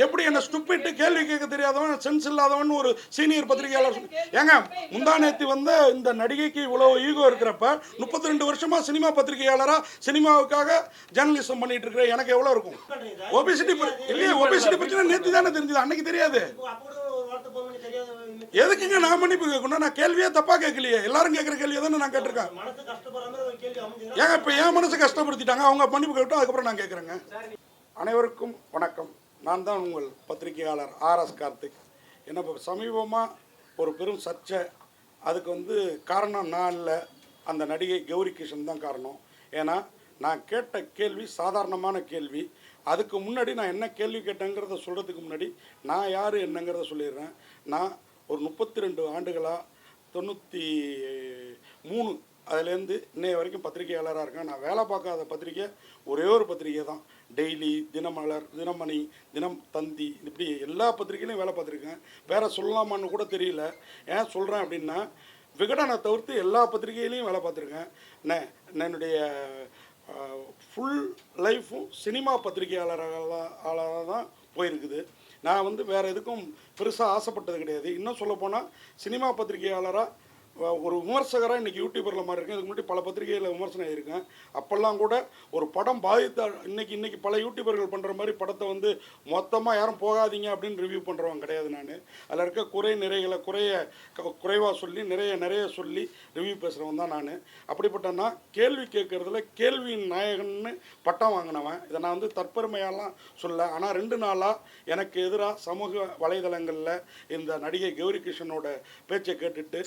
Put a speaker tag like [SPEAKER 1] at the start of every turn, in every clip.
[SPEAKER 1] எப்படி என்ன ஸ்டூபிட் கேள்வி கேட்க தெரியாதவன் சென்ஸ் இல்லாதவன் ஒரு சீனியர் பத்திரிகையாளர் ஏங்க முந்தானேத்தி வந்து இந்த நடிகைக்கு இவ்வளவு ஈகோ இருக்கிறப்ப 32 வருஷமா சினிமா பத்திரிகையாளரா சினிமாவுக்காக ஜேர்னலிசம் பண்ணிட்டு இருக்கிற எனக்கு எவ்வளவு இருக்கும்? ஒபிசிட்டி இல்லையா? ஒபிசிட்டி பிரச்சனை நேற்று தானே தெரிஞ்சது, அன்னைக்கு தெரியாது. எதுக்குங்க நான் மன்னிப்பு கேட்கணும்? நான் கேள்வியே தப்பா கேட்கலையே, எல்லாரும் கேட்குற கேள்வியை தானே நான் கேட்டிருக்கேன். ஏங்க இப்போ என் மனசு கஷ்டப்படுத்திட்டாங்க, அவங்க மன்னிப்பு கேட்டோம், அதுக்கப்புறம் நான் கேட்குறேங்க. அனைவருக்கும் வணக்கம். நான் தான் உங்கள் பத்திரிகையாளர் ஆர்எஸ் கார்த்திக். என்ன இப்போ சமீபமாக ஒரு பெரும் சர்ச்சை, அதுக்கு வந்து காரணம் நான் இல்லை, அந்த நடிகை கௌரி கிஷன் தான் காரணம். ஏன்னா நான் கேட்ட கேள்வி சாதாரணமான கேள்வி. அதுக்கு முன்னாடி நான் என்ன கேள்வி கேட்டேங்கிறத சொல்கிறதுக்கு முன்னாடி நான் யார் என்னங்கிறத சொல்லிடுறேன். நான் ஒரு 32 ஆண்டுகளாக 93 அதுலேருந்து இன்னைய வரைக்கும் பத்திரிகையாளராக இருக்கேன். நான் வேலை பார்க்காத பத்திரிக்கை ஒரே ஒரு பத்திரிக்கை தான். டெய்லி, தினமலர், தினமணி, தினம் தந்தி, இப்படி எல்லா பத்திரிக்கையிலையும் வேலை பார்த்துருக்கேன். வேறு சொல்லலாமான்னு கூட தெரியல. ஏன் சொல்கிறேன் அப்படின்னா, விகடனை தவிர்த்து எல்லா பத்திரிகையிலையும் வேலை பார்த்துருக்கேன். என்னுடைய ஃபுல் லைஃப்பும் சினிமா பத்திரிகையாளராக தான் போயிருக்குது. நான் வந்து வேறு எதுக்கும் பெருசாக ஆசைப்பட்டது கிடையாது. இன்னும் சொல்லப்போனால் சினிமா பத்திரிகையாளராக ஒரு விமர்சகராக இன்றைக்கி யூடியூபரில் மாதிரி இருக்கேன். இதுக்கு முன்னாடி பல பத்திரிகைகளில் விமர்சனம் ஆகியிருக்கேன். அப்போல்லாம் கூட ஒரு படம் பாதித்த இன்றைக்கி பல யூடியூபர்கள் பண்ணுற மாதிரி படத்தை வந்து மொத்தமாக யாரும் போகாதீங்க அப்படின்னு ரிவ்யூ பண்ணுறவங்க கிடையாது. நான் அதில் இருக்க நிறைகளை குறைவாக சொல்லி நிறைய சொல்லி ரிவ்யூ பேசுகிறவன் தான் நான். அப்படிப்பட்ட நான் கேள்வி கேட்குறதுல கேள்வியின் நாயகன்னு பட்டம் வாங்கினவன். இதை நான் வந்து தற்பெருமையாலாம் சொல்ல. ஆனால் 2 நாளாக எனக்கு எதிராக சமூக வலைதளங்களில் இந்த நடிகை கௌரி கிஷனோட பேச்சை கேட்டுட்டு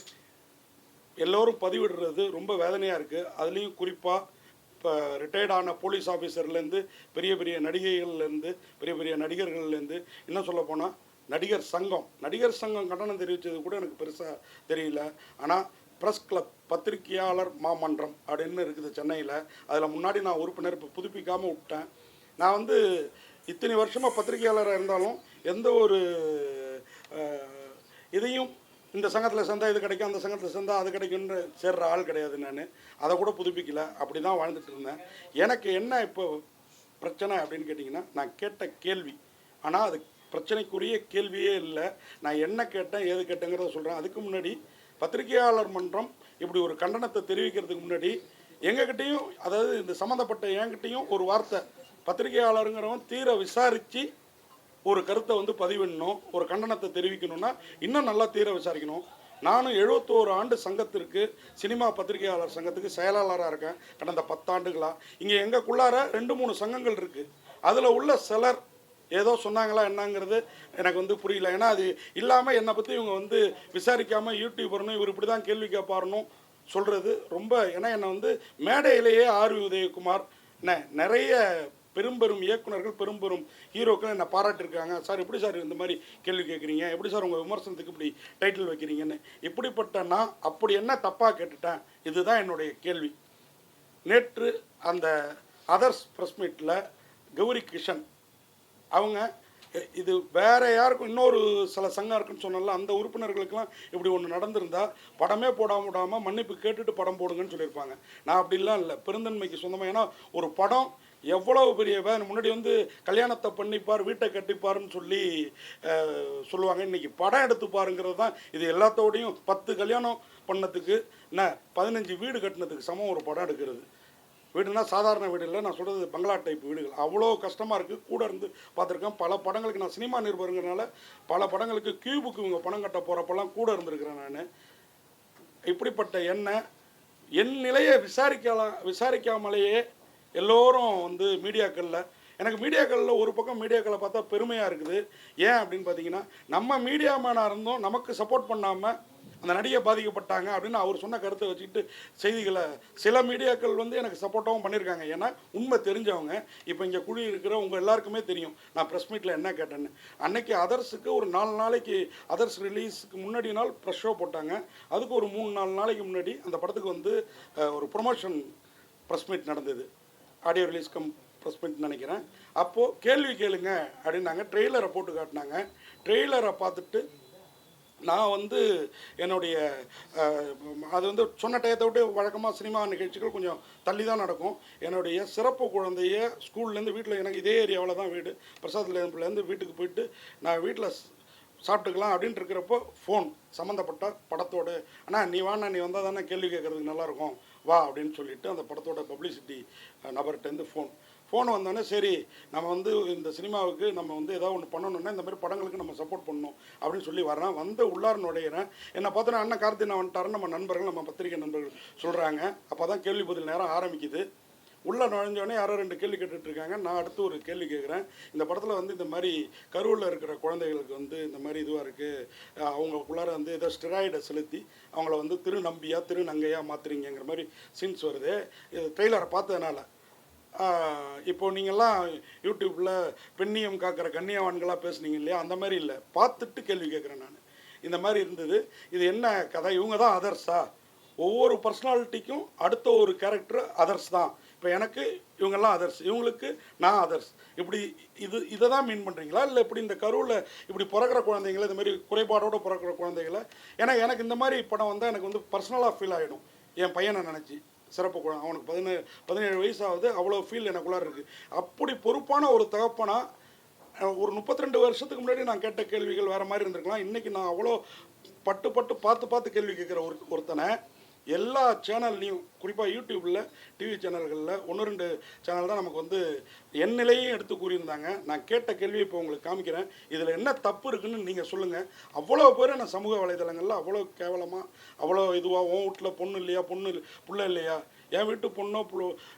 [SPEAKER 1] எல்லோரும் பதிவிடுறது ரொம்ப வேதனையாக இருக்குது. அதுலேயும் குறிப்பாக இப்போ ரிட்டையர்டான போலீஸ் ஆஃபீஸர்லேருந்து பெரிய நடிகைகள்லேருந்து பெரிய நடிகர்கள்லேருந்து இன்னும் சொல்லப்போனால் நடிகர் சங்கம் கண்டனம் தெரிவித்தது கூட எனக்கு பெருசாக தெரியல. ஆனால் ப்ரெஸ் கிளப் பத்திரிகையாளர் மாமன்றம் அப்படின்னு இருக்குது சென்னையில். அதில் முன்னாடி நான் உறுப்பினர் இப்போ புதுப்பிக்காமல் விட்டேன். நான் வந்து இத்தனை வருஷமாக பத்திரிகையாளராக இருந்தாலும் எந்த ஒரு இதையும் இந்த சங்கத்தில் சேர்ந்தால் இது கிடைக்கும், அந்த சங்கத்தில் சேர்ந்தால் அது கிடைக்கும்னு சேர்ற ஆள் கிடையாது. நான் அதை கூட புதுப்பிக்கல, அப்படி தான் வாழ்ந்துட்டு இருந்தேன். எனக்கு என்ன இப்போ பிரச்சனை அப்படின்னு கேட்டிங்கன்னா, நான் கேட்ட கேள்வி, ஆனால் அது பிரச்சனைக்குரிய கேள்வியே இல்லை. நான் என்ன கேட்டேன் ஏது கேட்டேங்கிறத சொல்கிறேன். அதுக்கு முன்னாடி பத்திரிகையாளர் மன்றம் இப்படி ஒரு கண்டனத்தை தெரிவிக்கிறதுக்கு முன்னாடி எங்ககிட்டையும், அதாவது இந்த சம்மந்தப்பட்ட என்கிட்டையும் ஒரு வார்த்தை, பத்திரிகையாளருங்கிறவன் தீர விசாரித்து ஒரு கருத்தை வந்து பதிவிடணும், ஒரு கண்டனத்தை தெரிவிக்கணும்னா இன்னும் நல்லா தீர விசாரிக்கணும். நானும் 71 ஆண்டு சங்கத்திற்கு, சினிமா பத்திரிகையாளர் சங்கத்துக்கு செயலாளராக இருக்கேன் கடந்த 10 ஆண்டுகளாக. இங்கே எங்களுக்குள்ளார 2-3 சங்கங்கள் இருக்குது. அதில் உள்ள சிலர் ஏதோ சொன்னாங்களா என்னங்கிறது எனக்கு வந்து புரியல. ஏன்னா அது இல்லாமல் என்னை பற்றி இவங்க வந்து விசாரிக்காமல் யூடியூபர்னு இவர் இப்படி தான் கேள்வி கேட்பாருன்னு சொல்கிறது ரொம்ப, ஏன்னா என்னை வந்து மேடையிலேயே ஆர் உதயகுமார் நிறைய பெரும் இயக்குனர்கள், பெரும் ஹீரோக்கள் என்னை பாராட்டியிருக்காங்க. சார் எப்படி சார் இந்த மாதிரி கேள்வி கேட்குறீங்க, எப்படி சார் உங்கள் விமர்சனத்துக்கு இப்படி டைட்டில் வைக்கிறீங்கன்னு. இப்படிப்பட்ட நான் அப்படி என்ன தப்பாக கேட்டுட்டேன், இதுதான் என்னுடைய கேள்வி. நேற்று அந்த அதர்ஸ் ப்ரெஸ் மீட்டில் கௌரி கிஷன் அவங்க இது வேறு யாருக்கும் இன்னொரு சில சங்கம் இருக்குன்னு சொன்னால அந்த உறுப்பினர்களுக்கெல்லாம் இப்படி ஒன்று நடந்திருந்தால் படமே போடாமல் மன்னிப்பு கேட்டுட்டு படம் போடுங்கன்னு சொல்லியிருப்பாங்க. நான் அப்படிலாம் இல்லை, பெருந்தன்மைக்கு சொந்தமாக. ஏன்னா ஒரு படம் எவ்வளவு பெரிய முன்னாடி வந்து கல்யாணத்தை பண்ணிப்பார், வீட்டை கட்டிப்பாருன்னு சொல்லி சொல்லுவாங்க. இன்றைக்கி படம் எடுத்து பாருங்கிறது தான் இது. எல்லாத்தோடையும் 10 கல்யாணம் பண்ணதுக்கு 15 வீடு கட்டினதுக்கு சமம் ஒரு படம் எடுக்கிறது. வீடுனா சாதாரண வீடு இல்லை, நான் சொல்கிறது பங்களா டைப் வீடுகள். அவ்வளோ கஷ்டமாக இருக்குது. கூட இருந்து பார்த்துருக்கேன். பல படங்களுக்கு நான் சினிமா நிருபருங்கிறனால பல படங்களுக்கு கியூபுக்கு இவங்க பணம் கட்ட போகிறப்பெல்லாம் கூட இருந்திருக்கிறேன் நான். இப்படிப்பட்ட என் நிலையை விசாரிக்காமலேயே எல்லோரும் வந்து மீடியாக்களில், எனக்கு மீடியாக்களில் ஒரு பக்கம் மீடியாக்களை பார்த்தா பெருமையாக இருக்குது. ஏன் அப்படின்னு பார்த்தீங்கன்னா, நம்ம மீடியா மேனாக இருந்தோம், நமக்கு சப்போர்ட் பண்ணாமல் அந்த நடிகை பாதிக்கப்பட்டாங்க அப்படின்னு அவர் சொன்ன கருத்தை வச்சுக்கிட்டு செய்திகளை சில மீடியாக்கள் வந்து எனக்கு சப்போர்ட்டாகவும் பண்ணியிருக்காங்க. ஏன்னா உண்மை தெரிஞ்சவங்க. இப்போ இங்கே குழி இருக்கிற உங்கள் எல்லாருக்குமே தெரியும் நான் ப்ரெஸ் மீட்டில் என்ன கேட்டேன்னு. அன்னைக்கு அதர்ஸுக்கு ஒரு 4 நாளைக்கு, அதர்ஸ் ரிலீஸுக்கு முன்னாடி நாள் ப்ரெஸ் ஷோ போட்டாங்க. அதுக்கு ஒரு 3-4 நாளைக்கு முன்னாடி அந்த படத்துக்கு வந்து ஒரு ப்ரொமோஷன் ப்ரெஸ் மீட் நடந்தது. ஆடியோ ரிலீஸ் ப்ரெஸ் மீட் நினைக்கிறேன். அப்போது கேள்வி கேளுங்க அப்படின்னாங்க. ட்ரெய்லரை போட்டு காட்டினாங்க. ட்ரெய்லரை பார்த்துட்டு நான் வந்து என்னுடைய அது வந்து சொன்ன டயத்தை விட்டு வழக்கமாக சினிமா நிகழ்ச்சிகள் கொஞ்சம் தள்ளி தான் நடக்கும். என்னுடைய சிறப்பு குழந்தைய ஸ்கூல்லேருந்து வீட்டில் எனக்கு இதே ஏரியாவில் தான் வீடு, பிரசாத்லேருந்து வீட்டுக்கு போயிட்டு நான் வீட்டில் சாப்பிட்டுக்கலாம் அப்படின்ட்டு இருக்கிறப்போ ஃபோன் சம்மந்தப்பட்ட படத்தோட, அண்ணா நீ வாண்ணா, நீ வந்தால் தானே கேள்வி கேட்குறதுக்கு நல்லாயிருக்கும் வா அப்படின்னு சொல்லிட்டு அந்த படத்தோட பப்ளிசிட்டி நபர்கிட்டேருந்து ஃபோன் வந்தோடனே சரி நம்ம வந்து இந்த சினிமாவுக்கு நம்ம வந்து ஏதாவது ஒன்று பண்ணணுன்னா இந்த மாதிரி படங்களுக்கு நம்ம சப்போர்ட் பண்ணணும் அப்படின்னு சொல்லி வரேன். வந்து உள்ளார நுழையிறேன். என்னை பார்த்தோன்னா அண்ணன் கார்த்தினா வந்துட்டாருன்னு நம்ம நண்பர்கள், நம்ம பத்திரிகை நண்பர்கள் சொல்கிறாங்க. அப்போ தான் கேள்வி பதில் நேரம் ஆரம்பிக்குது. உள்ளே நுழைஞ்சோடனே யாரோ 2 கேள்வி கேட்டுட்ருக்காங்க. நான் அடுத்து ஒரு கேள்வி கேட்குறேன். இந்த படத்தில் வந்து இந்த மாதிரி கருவில் இருக்கிற குழந்தைகளுக்கு வந்து இந்த மாதிரி இதுவாக இருக்குது, அவங்களுக்குள்ளார வந்து ஏதோ ஸ்டெராய்டை செலுத்தி அவங்கள வந்து திருநம்பியா திருநங்கையாக மாற்றுறீங்கிற மாதிரி சீன்ஸ் வருது. இது ட்ரெய்லரை பார்த்ததுனால இப்போது நீங்கள்லாம் யூடியூப்பில் பெண்ணியம் காக்கிற கன்னியாவான்களாக பேசுனீங்க இல்லையா, அந்த மாதிரி இல்லை, பார்த்துட்டு கேள்வி கேட்குறேன் நான். இந்த மாதிரி இருந்தது. இது என்ன கதை? இவங்க தான் அதர்ஸா? ஒவ்வொரு பர்சனாலிட்டிக்கும் அடுத்த ஒரு கேரக்டர் அதர்ஸ் தான். இப்போ எனக்கு இவங்கெல்லாம் அதர்ஸ், இவங்களுக்கு நான் அதர்ஸ், இப்படி இதை தான் மீன் பண்ணுறீங்களா? இல்லை இப்படி இந்த கருவில் இப்படி பிறக்கிற குழந்தைங்களை, இந்த மாதிரி குறைபாடோடு பிறக்கிற குழந்தைகளை, ஏன்னா எனக்கு இந்த மாதிரி படம் வந்தால் எனக்கு வந்து பர்சனலாக ஃபீல் ஆகிடும். என் பையனை நினச்சி சிறப்பு குழந்தை, அவனுக்கு 17 வயசாகுது, அவ்வளோ ஃபீல் எனக்குள்ளார இருக்குது. அப்படி பொறுப்பான ஒரு தகப்பனா ஒரு 32 வருஷத்துக்கு முன்னாடி நான் கேட்ட கேள்விகள் வேறு மாதிரி இருந்திருக்கலாம். இன்றைக்கி நான் அவ்வளோ பார்த்து கேள்வி கேட்குற ஒருத்தனை எல்லா சேனல்லையும், குறிப்பாக யூடியூப்பில் டிவி சேனல்களில் 1-2 சேனல் தான் நமக்கு வந்து என் நிலையும் எடுத்து கூறியிருந்தாங்க. நான் கேட்ட கேள்வி இப்போ உங்களுக்கு காமிக்கிறேன். இதில் என்ன தப்பு இருக்குதுன்னு நீங்கள் சொல்லுங்கள். அவ்வளோ பேர் நான் சமூக வலைதளங்களில் அவ்வளோ கேவலமாக, அவ்வளோ இதுவாக, உன் வீட்டில் பொண்ணு இல்லையா, புள்ள இல்லையா, என் வீட்டு பொண்ணோ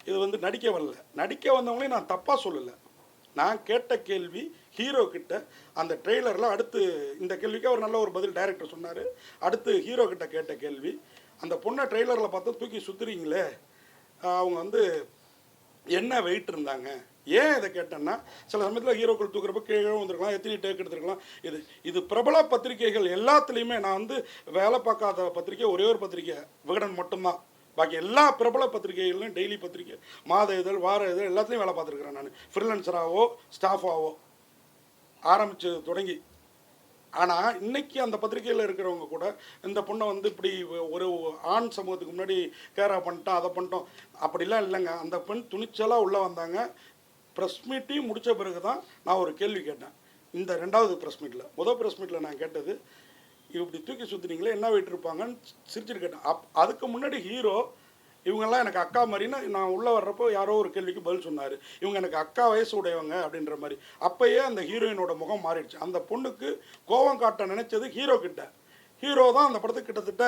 [SPEAKER 1] இது வந்து நடிக்க வரல, நடிக்க வந்தவங்களையும் நான் தப்பாக சொல்லலை. நான் கேட்ட கேள்வி ஹீரோ கிட்ட அந்த ட்ரெய்லரில், அடுத்து இந்த கேள்விக்கு அவர் நல்ல ஒரு பதில் டைரக்டர் சொன்னார். அடுத்து ஹீரோ கிட்ட கேட்ட கேள்வி, அந்த பொண்ணை ட்ரெய்லரில் பார்த்து தூக்கி சுற்றுறீங்களே, அவங்க வந்து என்ன வெயிட் இருந்தாங்க? ஏன் இதை கேட்டேன்னா, சில சமயத்தில் ஹீரோக்கள் தூக்குறப்ப கீழே வந்துருக்கலாம், எத்தனை டேக் எடுத்துருக்கலாம். இது பிரபல பத்திரிகைகள் எல்லாத்துலேயுமே, நான் வந்து வேலை பார்க்காத பத்திரிகை ஒரே ஒரு பத்திரிகை விகடன் மட்டும்தான். பாக்கி எல்லா பிரபல பத்திரிகைகள்லையும், டெய்லி பத்திரிகை, மாத இதழ், வார இதழ் எல்லாத்துலேயும் வேலை பார்த்துருக்குறேன் நான், ஃப்ரீலான்சராகவோ ஸ்டாஃபாகவோ ஆரம்பித்து தொடங்கி. ஆனால் இன்றைக்கி அந்த பத்திரிகையில் இருக்கிறவங்க கூட இந்த பொண்ணை வந்து இப்படி ஒரு ஆண் சமூகத்துக்கு முன்னாடி கேரா பண்ணிட்டோம், அதை பண்ணிட்டோம், அப்படிலாம் இல்லைங்க. அந்த பெண் துணிச்சலாக உள்ளே வந்தாங்க. ப்ரெஸ் மீட்டையும் முடித்த பிறகு தான் நான் ஒரு கேள்வி கேட்டேன். இந்த 2வது ப்ரெஸ் மீட்டில், முதல் ப்ரெஸ் மீட்டில் நான் கேட்டது, இப்படி தூக்கி சுற்றுனீங்களே என்ன வெயிட் இருப்பாங்கன்னு சிரிச்சுட்டு கேட்டேன். அதுக்கு முன்னாடி ஹீரோ இவங்கெல்லாம் எனக்கு அக்கா மாதிரின்னு நான் உள்ளே வர்றப்போ யாரோ ஒரு கேள்விக்கு பதில் சொன்னார். இவங்க எனக்கு அக்கா வயசு உடையவங்க அப்படின்ற மாதிரி. அப்போயே அந்த ஹீரோயினோட முகம் மாறிடுச்சு. அந்த பொண்ணுக்கு கோபம் காட்ட நினச்சது ஹீரோ கிட்ட. ஹீரோ தான் அந்த படத்துக்கு கிட்டத்தட்ட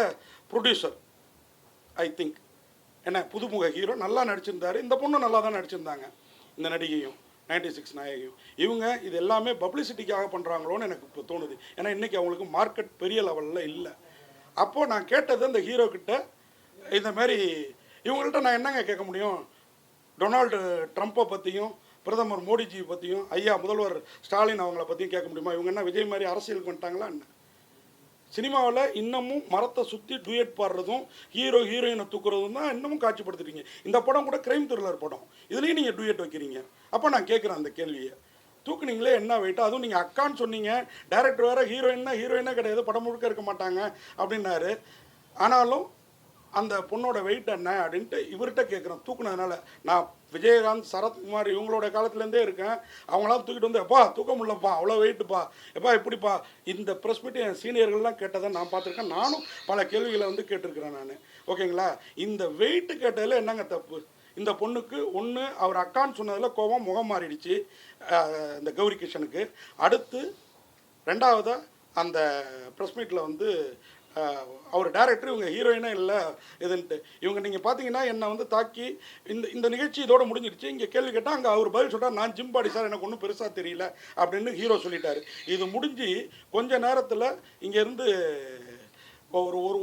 [SPEAKER 1] ப்ரொடியூசர் ஐ திங்க். என்ன புதுமுக ஹீரோ நல்லா நடிச்சிருந்தார். இந்த பொண்ணு நல்லா தான் நடிச்சிருந்தாங்க, இந்த நடிகையும் 96 நாயகியும். இவங்க இது எல்லாமே பப்ளிசிட்டிக்காக பண்ணுறாங்களோன்னு எனக்கு இப்போ தோணுது. ஏன்னா இன்றைக்கி அவங்களுக்கு மார்க்கெட் பெரிய லெவலில் இல்லை. அப்போது நான் கேட்டது அந்த ஹீரோ கிட்ட, இந்த மாதிரி இவங்கள்ட்ட நான் என்னங்க கேட்க முடியும்? டொனால்டு ட்ரம்ப்பை பற்றியும், பிரதமர் மோடிஜி பற்றியும், ஐயா முதல்வர் ஸ்டாலின் அவங்கள பற்றியும் கேட்க முடியுமா? இவங்க என்ன விஜய் மாதிரி அரசியலுக்கு வந்துட்டாங்களா என்ன? சினிமாவில் இன்னமும் மரத்தை சுற்றி டூயட் பாடுறதும் ஹீரோ ஹீரோயினை தூக்குறதும் தான் இன்னமும் காட்சிப்படுத்துறீங்க. இந்த படம் கூட கிரைம் த்ரில்லர் படம், இதுலேயும் நீங்கள் டூயட் வைக்கிறீங்க. அப்போ நான் கேட்குறேன் அந்த கேள்வியை, தூக்குனீங்களே என்ன வெயிட்டா? அதுவும் நீங்கள் அக்கான்னு சொன்னீங்க, டைரக்டர் வேறு ஹீரோயினா கிடையாது, படம் முழுக்க இருக்க மாட்டாங்க அப்படின்னாரு. ஆனாலும் அந்த பொண்ணோட வெயிட் என்ன அப்படின்ட்டு இவர்கிட்ட கேட்குறேன். தூக்குனதுனால நான் விஜயகாந்த், சரத்குமார் இவங்களோட காலத்துலேருந்தே இருக்கேன். அவங்களாம் தூக்கிட்டு வந்து, எப்பா தூக்க முடியலப்பா, அவ்வளோ வெயிட்டுப்பா, எப்பா இப்படிப்பா. இந்த ப்ரெஸ் மீட்டு என் சீனியர்கள்லாம் கேட்டதை நான் பார்த்துருக்கேன். நானும் பல கேள்விகளை வந்து கேட்டிருக்கிறேன் நான். ஓகேங்களா? இந்த வெயிட்டு கேட்டதில் என்னங்க தப்பு? இந்த பொண்ணுக்கு ஒன்று அவர் அக்கான்னு சொன்னதில் கோபம் முகம் மாறிடுச்சு இந்த கௌரி கிஷனுக்கு. அடுத்து 2வதாக அந்த ப்ரெஸ் மீட்டில் வந்து அவர் டைரக்டர் இவங்க ஹீரோயினே இல்லை இதுன்ட்டு இவங்க நீங்கள் பார்த்தீங்கன்னா என்னை வந்து தாக்கி இந்த நிகழ்ச்சி இதோட முடிஞ்சிடுச்சு. இங்கே கேள்வி கேட்டால் அங்கே அவர் பதில் சொல்கிறார், நான் ஜிம் பாடி சார், எனக்கு ஒன்றும் பெருசாக தெரியல அப்படின்னு ஹீரோ சொல்லிட்டார். இது முடிஞ்சு கொஞ்ச நேரத்தில் இங்கேருந்து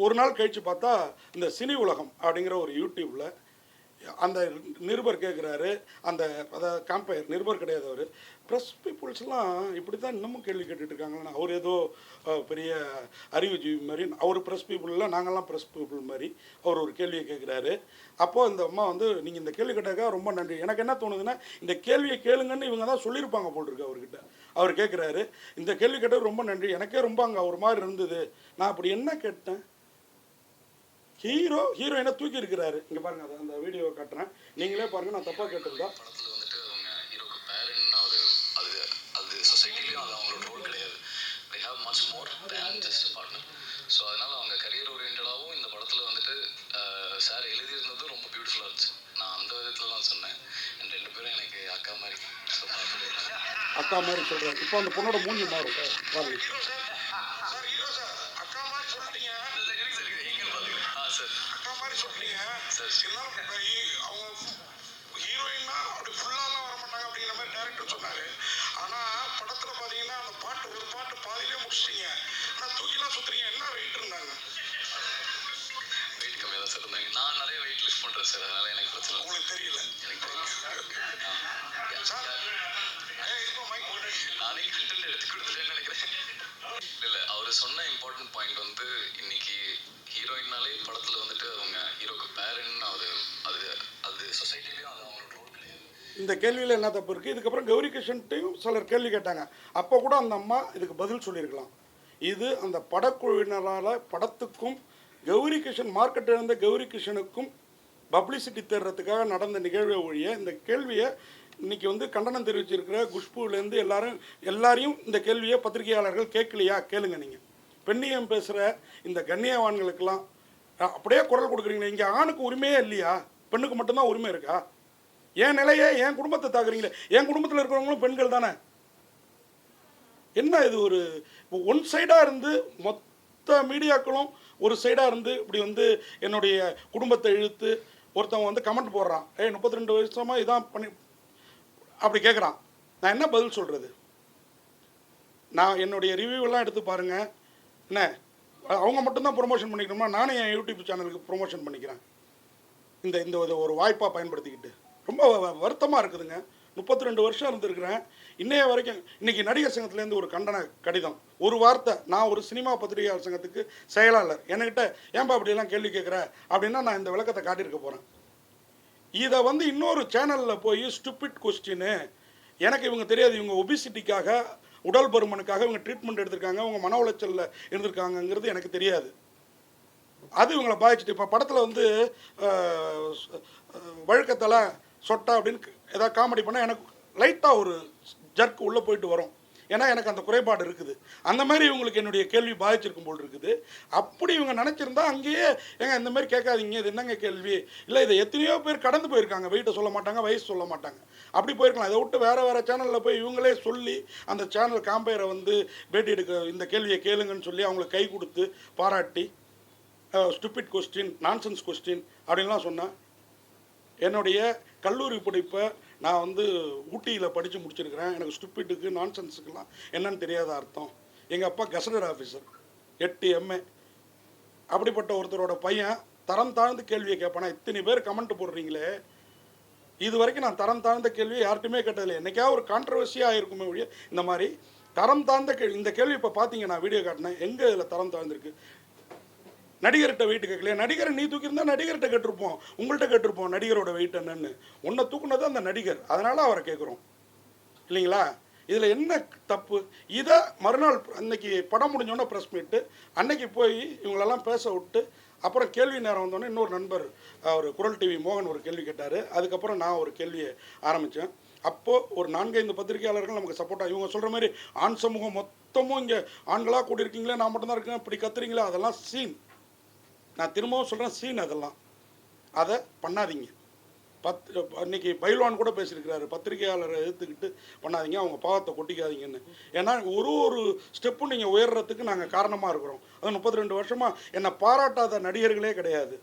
[SPEAKER 1] ஒரு நாள் கழித்து பார்த்தா இந்த சினி உலகம் அப்படிங்கிற ஒரு யூடியூப்பில் அந்த நிருபர் கேட்குறாரு, அந்த அதாவது காம்பயர் நிருபர் கிடையாது அவர், ப்ரெஸ் பீப்புள்ஸ்லாம் இப்படி தான் இன்னமும் கேள்வி கேட்டுட்ருக்காங்களா? அவர் ஏதோ பெரிய அறிவுஜீவி மாதிரி, அவர் ப்ரெஸ் பீப்புளில் நாங்கள்லாம் ப்ரெஸ் பீப்புள் மாதிரி அவர் ஒரு கேள்வியை கேட்குறாரு. அப்போது இந்த அம்மா வந்து, நீங்கள் இந்த கேள்வி கேட்டாக்கா ரொம்ப நன்றி. எனக்கு என்ன தோணுதுன்னா, இந்த கேள்வியை கேளுங்கன்னு இவங்க தான் சொல்லியிருப்பாங்க போல் இருக்கு அவர்கிட்ட. அவர் கேட்குறாரு. இந்த கேள்வி கேட்டது ரொம்ப நன்றி, எனக்கே ரொம்ப அங்கே ஒரு மாதிரி இருந்தது. நான் அப்படி என்ன கேட்டேன்? ஹீரோயினை தூக்கி இருக்கிறாரு. இங்கே பாருங்க, அதை அந்த வீடியோவை காட்டுறேன், நீங்களே பாருங்க. நான் தப்பாக கேட்டிருந்தா
[SPEAKER 2] படத்தில் வந்துட்டு அவங்க ஹீரோக்கு பேரண்ட் அது சொசைட்டிலையும் அது அவங்களோட ரோல் கிடையாது. they have much more than just a partner. So அதனால் அவங்க கரியர் ஓரியன்டாகவும் இந்த படத்தில் வந்துட்டு சார் எழுதியிருந்தது ரொம்ப பியூட்டிஃபுல்லாக இருந்துச்சு. நான் அந்த விதத்தில் தான் சொன்னேன். அண்ட் 2 பேரும் எனக்கு அக்கா மாதிரி. ஸோ
[SPEAKER 1] அக்கா மாதிரி சொல்கிறேன். இப்போ அந்த பொண்ணோட மூஞ்சி மாறும் பாருங்க.
[SPEAKER 2] வெயிட் கம்மியாக தான் சார் இருந்தாங்க. நான் நிறைய வெயிட் லிஃப்ட் பண்ணுறேன் சார், அதனால் எனக்கு பிரச்சனை உங்களுக்கு தெரியல. எனக்கு நானே கண்டென்ட் எடுத்து கொடுத்துட்டேன்னு நினைக்கிறேன். இல்லை, அவர் சொன்ன இம்பார்ட்டன்ட் பாயிண்ட் வந்து இன்னைக்கு ஹீரோயின்னாலே படத்தில் வந்துட்டு அவங்க ஹீரோக்கு பேரண்ட் அது சொசைட்டிலையும் அது அவங்களோட ரோல் கிடையாது.
[SPEAKER 1] இந்த கேள்வியில் என்ன தப்பு இருக்குது? இதுக்கப்புறம் கௌரி கிருஷ்ணன்ட்டையும் சிலர் கேள்வி கேட்டாங்க. அப்போ கூட அந்த அம்மா இதுக்கு பதில் சொல்லியிருக்கலாம். இது அந்த படக்குழுவினரால் படத்துக்கும் கௌரி கிருஷ்ணன் மார்க்கெட் இழந்த கௌரி கிருஷ்ணனுக்கும் பப்ளிசிட்டி தேடுறதுக்காக நடந்த நிகழ்வை ஒழிய இந்த கேள்வியை இன்றைக்கி வந்து கண்டனம் தெரிவிச்சிருக்கிற குஷ்புலேருந்து எல்லாரையும் இந்த கேள்வியை பத்திரிகையாளர்கள் கேட்கலையா? கேளுங்க. நீங்கள் பெண்ணியம் பேசுகிற இந்த கண்ணியவான்களுக்கெல்லாம் அப்படியே குரல் கொடுக்குறீங்களே. இங்கே ஆணுக்கு உரிமையே இல்லையா? பெண்ணுக்கு மட்டும்தான் உரிமை இருக்கா? என் நிலையை என் குடும்பத்தை தாக்குறீங்களே. என் குடும்பத்தில் இருக்கிறவங்களும் பெண்கள் தானே. என்ன இது? ஒரு ஒன் சைடாக இருந்து மொத்த மீடியாக்களும் ஒரு சைடாக இருந்து இப்படி வந்து என்னுடைய குடும்பத்தை இழுத்து ஒருத்தவங்க வந்து கமெண்ட் போடுறான். 32 வருஷமாக இதான் பண்ணி அப்படி கேட்குறான். நான் என்ன பதில் சொல்கிறது? நான் என்னுடைய ரிவ்யூவெல்லாம் எடுத்து பாருங்கள். என்ன அவங்க மட்டும்தான் ப்ரொமோஷன் பண்ணிக்கணுமா? நானும் என் யூடியூப் சேனலுக்கு ப்ரொமோஷன் பண்ணிக்கிறேன். இந்த ஒரு வாய்ப்பாக பயன்படுத்திக்கிட்டு ரொம்ப வருத்தமாக இருக்குதுங்க. 32 வருஷம் இருந்திருக்கிறேன். இன்னைய வரைக்கும் இன்றைக்கி நடிகர் சங்கத்துலேருந்து ஒரு கண்டன கடிதம், ஒரு வார்த்தை. நான் ஒரு சினிமா பத்திரிகையாளர் சங்கத்துக்கு செயலாளர். என்கிட்ட ஏன்பா அப்படியெல்லாம் கேள்வி கேட்குற அப்படின்னா நான் இந்த விளக்கத்தை காட்டியிருக்க போகிறேன். இதை வந்து இன்னொரு சேனலில் போய் ஸ்டூபிட் கொஸ்டின்னு, எனக்கு இவங்க தெரியாது, இவங்க ஒபிசிட்டிக்காக உடல் பருமனுக்காக இவங்க ட்ரீட்மெண்ட் எடுத்திருக்காங்க, அவங்க மன உளைச்சலில் இருந்திருக்காங்கங்கிறது எனக்கு தெரியாது. அது இவங்களை பாதிச்சுட்டு இப்போ படத்தில் வந்து வழுக்கத்தலை சொட்டா அப்படின்னு ஏதாவது காமெடி பண்ணால் எனக்கு லைட்டாக ஒரு ஜர்க் உள்ளே போயிட்டு வரும். ஏன்னா எனக்கு அந்த குறைபாடு இருக்குது. அந்த மாதிரி இவங்களுக்கு என்னுடைய கேள்வி பாதிச்சிருக்கும் போல் இருக்குது. அப்படி இவங்க நினச்சிருந்தா அங்கேயே ஏங்க இந்த மாதிரி கேட்காதீங்க, இது என்னங்க கேள்வி, இல்லை இதை எத்தனையோ பேர் கடந்து போயிருக்காங்க, வெயிட்டை சொல்ல மாட்டாங்க, வயசு சொல்ல மாட்டாங்க, அப்படி போயிருக்கலாம். இதை விட்டு வேறு சேனலில் போய் இவங்களே சொல்லி அந்த சேனல் காம்பேரை வந்து பேட்டி எடுக்க இந்த கேள்வியை கேளுங்கன்னு சொல்லி அவங்களுக்கு கை கொடுத்து பாராட்டி ஸ்டூபிட் கொஸ்டின், நான்சென்ஸ் கொஸ்டின் அப்படின்லாம் சொன்னேன். என்னுடைய கல்லூரி படிப்பை நான் வந்து ஊட்டியில் படித்து முடிச்சிருக்கிறேன். எனக்கு ஸ்டூபிட்டுக்கு நான்சென்ஸுக்கெல்லாம் என்னன்னு தெரியாத அர்த்தம். எங்கள் அப்பா கெசடட் ஆஃபீஸர், 8 MA. அப்படிப்பட்ட ஒருத்தரோட பையன் தரம் தாழ்ந்த கேள்வியை கேட்பானா? இத்தனை பேர் கமெண்ட் போடுறீங்களே, இது வரைக்கும் நான் தரம் தாழ்ந்த கேள்வியை யார்ட்டுமே கேட்டதில்லை. என்றைக்காவது ஒரு கான்ட்ரவர்சியாக ஆகிருக்குமே ஒழிய இந்த மாதிரி தரம் தாழ்ந்த கேள்வி. இந்த கேள்வி இப்போ பார்த்தீங்க, நான் வீடியோ காட்டினேன், எங்கே இதில் தரம் தாழ்ந்திருக்கு? நடிகர்கிட்ட வெயிட்டு கேட்கலையா? நடிகரை நீ தூக்கியிருந்தா நடிகர்கிட்ட கேட்டிருப்போம், உங்கள்கிட்ட கேட்டிருப்போம் நடிகரோட வெயிட் என்னன்னு. உன்னை தூக்குனது அந்த நடிகர், அதனால் அவரை கேட்குறோம் இல்லைங்களா? இதில் என்ன தப்பு? இதை மறுநாள் அன்னைக்கு படம் முடிஞ்சோடனே ப்ரெஸ் மீட்டு அன்னைக்கு போய் இவங்களெல்லாம் பேச விட்டு அப்புறம் கேள்வி நேரம் வந்தோடனே இன்னொரு நண்பர் அவர் குரல் டிவி மோகன் ஒரு கேள்வி கேட்டார். அதுக்கப்புறம் நான் ஒரு கேள்வியை ஆரம்பித்தேன். அப்போது ஒரு 4-5 பத்திரிகையாளர்கள் நமக்கு சப்போர்ட்டாக, இவங்க சொல்கிற மாதிரி ஆண் சமூகம் மொத்தமும் இங்கே ஆண்களாக கூட்டியிருக்கீங்களே, நான் மட்டும்தான் இருக்கேன் இப்படி கத்துறீங்களா, அதெல்லாம் சீன். நான் திரும்பவும் சொல்கிறேன், சீன். அதெல்லாம் அதை பண்ணாதீங்க. அன்றைக்கி பைல்வான் கூட பேசியிருக்கிறாரு, பத்திரிகையாளரை எதிர்த்துக்கிட்டு பண்ணாதீங்க, அவங்க பாவத்தை கொட்டிக்காதீங்கன்னு. ஏன்னா ஒரு ஸ்டெப்பும் நீங்கள் உயர்றதுக்கு நாங்கள் காரணமாக இருக்கிறோம். அது 32 வருஷமாக என்னை பாராட்டாத நடிகர்களே கிடையாது.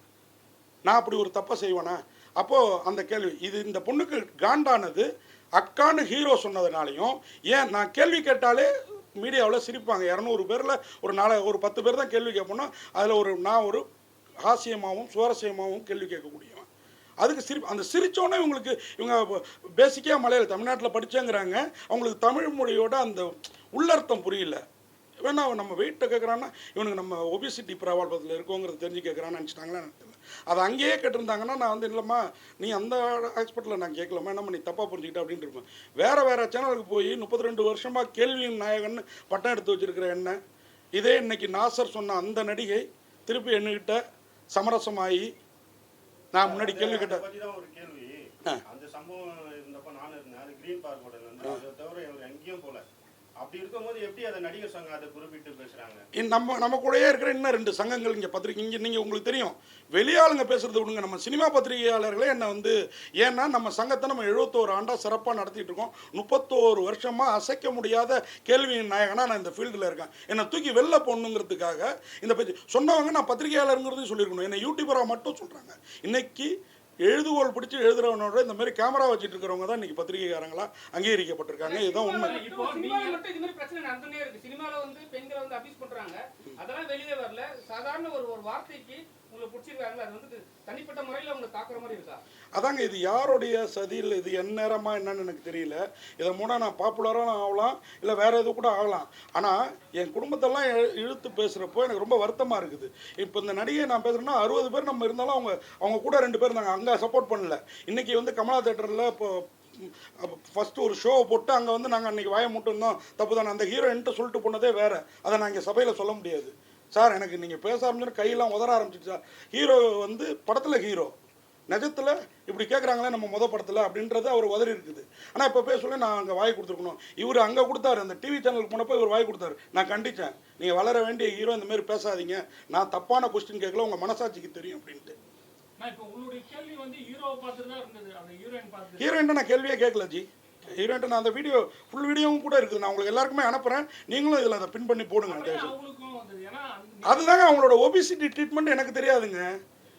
[SPEAKER 1] நான் அப்படி ஒரு தப்பை செய்வேனா? அப்போது அந்த கேள்வி, இது இந்த பொண்ணுக்கு காண்டானது அக்கான்னு ஹீரோ சொன்னதுனாலையும், ஏன் நான் கேள்வி கேட்டாலே மீடியாவில் சிரிப்பாங்க. 200 பேரில் ஒரு 10 பேர் தான் கேள்வி கேட்போன்னா அதில் நான் ஒரு ஹாஸ்யமாகவும் சுவாரஸ்யமாகவும் கேள்வி கேட்கக்கூடியவன். அதுக்கு அந்த சிரித்தோன்னே இவங்க பேசிக்காக மலையாள தமிழ்நாட்டில் படித்தேங்கிறாங்க, அவங்களுக்கு தமிழ் மொழியோட அந்த உள்ளர்த்தம் புரியல. வேணா நம்ம வெயிட்டை கேட்குறான்னா இவனுக்கு நம்ம ஒபிசிட்டி பிரபாவத்தில் இருக்கோங்கிறது தெரிஞ்சு கேட்குறான்னு நினச்சிட்டாங்களா? அதை அங்கேயே கேட்டிருந்தாங்கன்னா நான் வந்து இல்லைம்மா நீ அந்த ஹாஸ்பிட்டலில் நான் கேட்கலாமா என்னம்மா நீ தப்பாக புரிஞ்சுக்கிட்ட அப்படின்ட்டு இருப்பேன். வேறு சேனலுக்கு போய் 32 வருஷமாக கேள்வியின் நாயகன் பட்டம் எடுத்து வச்சிருக்கிற என்ன இதே இன்னைக்கு நாசர் சொன்ன அந்த நடிகை திருப்பி என்கிட்ட சமரசமாகி நான் முன்னாடி கேள்வி கேட்டேன்.
[SPEAKER 3] ஒரு கேள்வி, அந்த சம்பவம் இருந்தப்ப நானும் இருந்தேன். அது கிரீன் பார்க் ஹோட்டல் வந்து அதை தவிர இவர் எங்கேயும் போல. அப்படி இருக்கும்போது எப்படி அதை நடிகர் சங்கம் அதை குறிப்பிட்டு பேசுறாங்க?
[SPEAKER 1] நம்ம கூடயே இருக்கிற இன்னும் 2 சங்கங்கள் இங்கே பத்திரிக்கை இங்கே நீங்கள் உங்களுக்கு தெரியும் வெளியாளுங்க பேசுறது விடுங்க. நம்ம சினிமா பத்திரிகையாளர்களே என்ன வந்து ஏன்னா நம்ம சங்கத்தை நம்ம 71 ஆண்டாக சிறப்பாக நடத்திட்டு இருக்கோம். 31 வருஷமாக அசைக்க முடியாத கேள்வியின் நாயகனா நான் இந்த ஃபீல்டில் இருக்கேன். என்னை தூக்கி வெளில போடணுங்கிறதுக்காக இந்த பேச்சு சொன்னவங்க நான் பத்திரிகையாளருங்கிறதையும் சொல்லியிருக்கணும். என்னை யூடியூபராக மட்டும் சொல்கிறாங்க. இன்னைக்கு எழுதுகோள் பிடிச்சி எழுதுறவனோட இந்த மாதிரி கேமரா வச்சுட்டு இருக்கிறவங்க தான் இன்னைக்கு பத்திரிகைக்காரங்களா அங்கீகரிக்கப்பட்டிருக்காங்க. இதுதான் உண்மை.
[SPEAKER 4] இப்போ சினிமால மட்டும் இது மாதிரி பிரச்சனை நடந்துட்டே இருக்கு. சினிமால வந்து பெண்களை வந்து அபியூஸ் பண்றாங்க, அதெல்லாம் வெளியே வரல. சாதாரண ஒரு வார்த்தைக்கு உங்களை பிடிச்சிருக்காங்க, அது வந்து தனிப்பட்ட முறையில் உங்களை தாக்குற மாதிரி இருக்கா?
[SPEAKER 1] அதாங்க இது யாருடைய சதியில் இது என் நேரமா என்னன்னு எனக்கு தெரியல. இதை மூட நான் பாப்புலராக ஆகலாம் இல்லை வேற எது கூட ஆகலாம். ஆனால் என் குடும்பத்தெல்லாம் இழுத்து பேசுகிறப்போ எனக்கு ரொம்ப வருத்தமாக இருக்குது. இப்போ இந்த நடிகை நான் பேசுகிறேன்னா 60 பேர் நம்ம இருந்தாலும் அவங்க கூட 2 பேர் இருந்தாங்க, அங்கே சப்போர்ட் பண்ணல. இன்றைக்கி வந்து கமலா தேட்டரில் இப்போ ஃபஸ்ட்டு ஒரு ஷோவை போட்டு அங்கே வந்து நாங்கள் அன்றைக்கி வாயை மட்டும்தான் தப்பு தானே. அந்த ஹீரோ என்கிட்ட சொல்லிட்டு போனதே வேறு. அதை நான் இங்கே சபையில் சொல்ல முடியாது. சார் எனக்கு நீங்கள் பேச ஆரம்பிச்சோன்னா கையெல்லாம் உதற ஆரம்பிச்சிச்சு சார். ஹீரோ வந்து படத்தில் ஹீரோ, நிஜத்தில் இப்படி கேட்குறாங்களே நம்ம படத்தில் அப்படின்றது அவர் உதறி இருக்குது. ஆனால் இப்போ பேசல நான் அங்கே வாய் கொடுத்துருக்கணும். இவர் அங்கே கொடுத்தாரு, அந்த டிவி சேனலுக்கு போனப்போ இவர் வாய் கொடுத்தாரு. நான் கண்டித்தேன், நீங்கள் வளர வேண்டிய ஹீரோ இந்த மாதிரி பேசாதீங்க, நான் தப்பான கொஸ்டின் கேட்கல, உங்கள் மனசாட்சிக்கு தெரியும் அப்படின்ட்டு. ஹீரோயின்ட்ட நான் கேள்வியே கேட்கல ஜி. ஹீரோயின்ட்ட நான் அந்த வீடியோ ஃபுல் வீடியோவும் கூட இருக்குது, நான் உங்களுக்கு எல்லாருக்குமே அனுப்புகிறேன். நீங்களும் இதில் அதை பின் பண்ணி போடுங்க. அதுதாங்க அவங்களோட ஒபிசிட்டி ட்ரீட்மெண்ட் எனக்கு தெரியாதுங்க,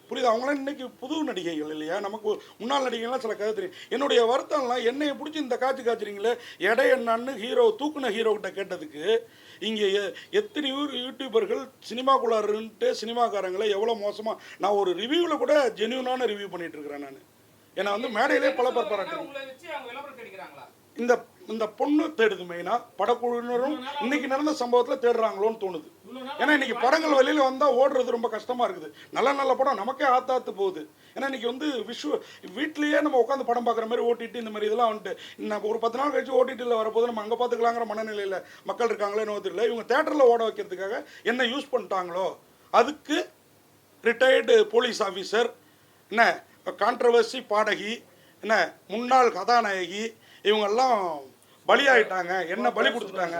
[SPEAKER 1] புரியுது. அவங்களாம் இன்றைக்கி புது நடிகைகள் இல்லையா, நமக்கு முன்னாள் நடிகைகள்லாம் சில கதை தெரியும். என்னுடைய வருத்தம்லாம் என்னையை பிடிச்சி இந்த காய்ச்சிறீங்களே எடை என்னன்னு ஹீரோ தூக்குன ஹீரோக்கிட்ட கேட்டதுக்கு இங்கே எத்தனை யூடியூபர்கள் சினிமாக்குள்ளாருன்ட்டு சினிமாக்காரங்களை எவ்வளோ மோசமாக நான் ஒரு ரிவ்யூவில் கூட ஜென்யூனான ரிவ்யூ பண்ணிகிட்டு இருக்கிறேன். நான் என்னை வந்து மேடையிலே பல பேர் பாராட்டுறேன். இந்த இந்த பொண்ணு தேடுது மெயினாக, படக்குழுவினரும் இன்னைக்கு நடந்த சம்பவத்தில் தேடுறாங்களோன்னு தோணுது. ஏன்னா இன்னைக்கு படங்கள் வெளியில் வந்தால் ஓடுறது ரொம்ப கஷ்டமாக இருக்குது. நல்ல படம் நமக்கே ஆத்தாத்து போகுது. ஏன்னா இன்னைக்கு வந்து வீட்லேயே நம்ம உட்காந்து படம் பார்க்குற மாதிரி ஓட்டிட்டு இந்த மாதிரி இதெல்லாம் வந்துட்டு நம்ம ஒரு 10 நாள் கழிச்சு ஓட்டிட்டில் வரப்போது நம்ம அங்கே பார்த்துக்கலாங்கிற மனநிலையில் மக்கள் இருக்காங்களே தெரியல. இவங்க தேட்டரில் ஓட வைக்கிறதுக்காக என்ன யூஸ் பண்ணிட்டாங்களோ, அதுக்கு ரிட்டையர்டு போலீஸ் ஆஃபீஸர், என்ன கான்ட்ரவர்சி பாடகி, என்ன முன்னாள் கதாநாயகி, இவங்கெல்லாம் பலியாயிட்டாங்க, என்ன பலி கொடுத்துட்டாங்க.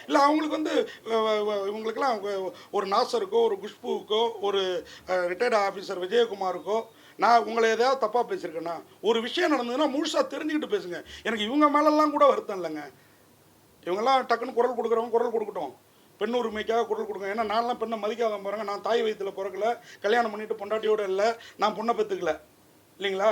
[SPEAKER 1] இல்லை அவங்களுக்கு வந்து இவங்களுக்கெல்லாம் ஒரு நாசருக்கோ ஒரு குஷ்புவுக்கோ ஒரு ரிட்டையர்டு ஆஃபீஸர் விஜயகுமாருக்கோ நான் உங்களை எதாவது தப்பாக பேசியிருக்கேன்னா ஒரு விஷயம் நடந்ததுன்னா முழுசாக தெரிஞ்சுக்கிட்டு பேசுங்க. எனக்கு இவங்க மேலெல்லாம் கூட வருத்தம் இல்லைங்க. இவங்கெல்லாம் டக்குன்னு குரல் கொடுக்குறவங்க குரல் கொடுக்கட்டும், பெண் உரிமைக்காக குரல் கொடுங்க. ஏன்னா நான்லாம் பெண்ணை மதிக்காத போகிறாங்க. நான் தாய் வயிற்றில் பிறக்கல, கல்யாணம் பண்ணிட்டு பொண்டாட்டியோடு இல்லை, நான் பொண்ணை பெற்றுக்கல இல்லைங்களா.